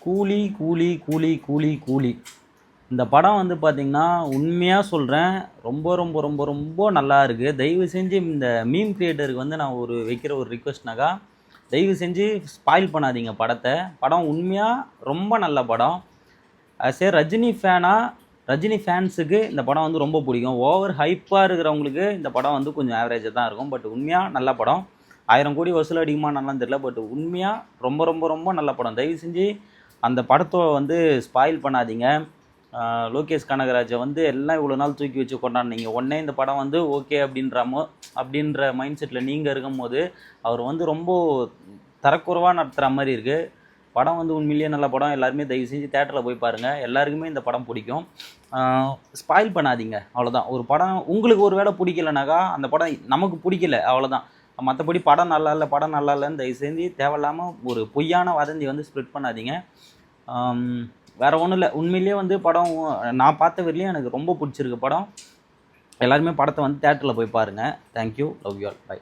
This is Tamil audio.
கூலி கூலி கூலி கூலி கூலி இந்த படம் வந்து பார்த்திங்கன்னா உண்மையாக சொல்கிறேன், ரொம்ப ரொம்ப ரொம்ப ரொம்ப நல்லா இருக்குது. தயவு செஞ்சு இந்த மீம் கிரியேட்டருக்கு வந்து நான் வைக்கிற ஒரு ரிக்வெஸ்ட்னாக்கா, தயவு செஞ்சு ஸ்பாயில் பண்ணாதீங்க படத்தை. படம் உண்மையாக ரொம்ப நல்ல படம். ரஜினி ரஜினி ஃபேன்ஸுக்கு இந்த படம் வந்து ரொம்ப பிடிக்கும். ஓவர் ஹைப்பாக இருக்கிறவங்களுக்கு இந்த படம் வந்து கொஞ்சம் ஆவரேஜாக தான் இருக்கும். பட் உண்மையாக நல்ல படம். 1000 கோடி வசூல் அடிக்குமான்னு தெரியல. பட் உண்மையாக ரொம்ப ரொம்ப ரொம்ப நல்ல படம். தயவு செஞ்சு அந்த படத்தை வந்து ஸ்பாயில் பண்ணாதீங்க. லோகேஷ் கனகராஜை வந்து எல்லாம் இவ்வளோ நாள் தூக்கி வச்சு கொண்டாடினீங்க. உடனே இந்த படம் வந்து ஓகே அப்படின்ற மைண்ட் செட்டில் நீங்கள் இருக்கும்போது அவர் வந்து ரொம்ப தரக்குறைவாக நடத்துகிற மாதிரி இருக்குது. படம் வந்து உண்மையிலேயே நல்ல படம். எல்லாருமே தயவு செஞ்சு தேட்டரில் போய் பாருங்கள். எல்லாருக்குமே இந்த படம் பிடிக்கும். ஸ்பாயில் பண்ணாதீங்க, அவ்வளோதான். ஒரு படம் உங்களுக்கு ஒரு வேளை பிடிக்கலனாக்கா அந்த படம் நமக்கு பிடிக்கல, அவ்வளோதான். மற்றபடி படம் நல்லா இல்லை படம் நல்லா இல்லைன்னு தயவு செஞ்சு தேவையில்லாமல் ஒரு பொய்யான வதந்தி வந்து ஸ்ப்ரெட் பண்ணாதீங்க. வேறு ஒன்றும் இல்லை. உண்மையிலேயே வந்து படம் நான் பார்த்த வரையிலையும் எனக்கு ரொம்ப பிடிச்சிருக்கு படம். எல்லாருமே படத்தை வந்து தேட்டரில் போய் பாருங்கள். Thank you. Love you all. By.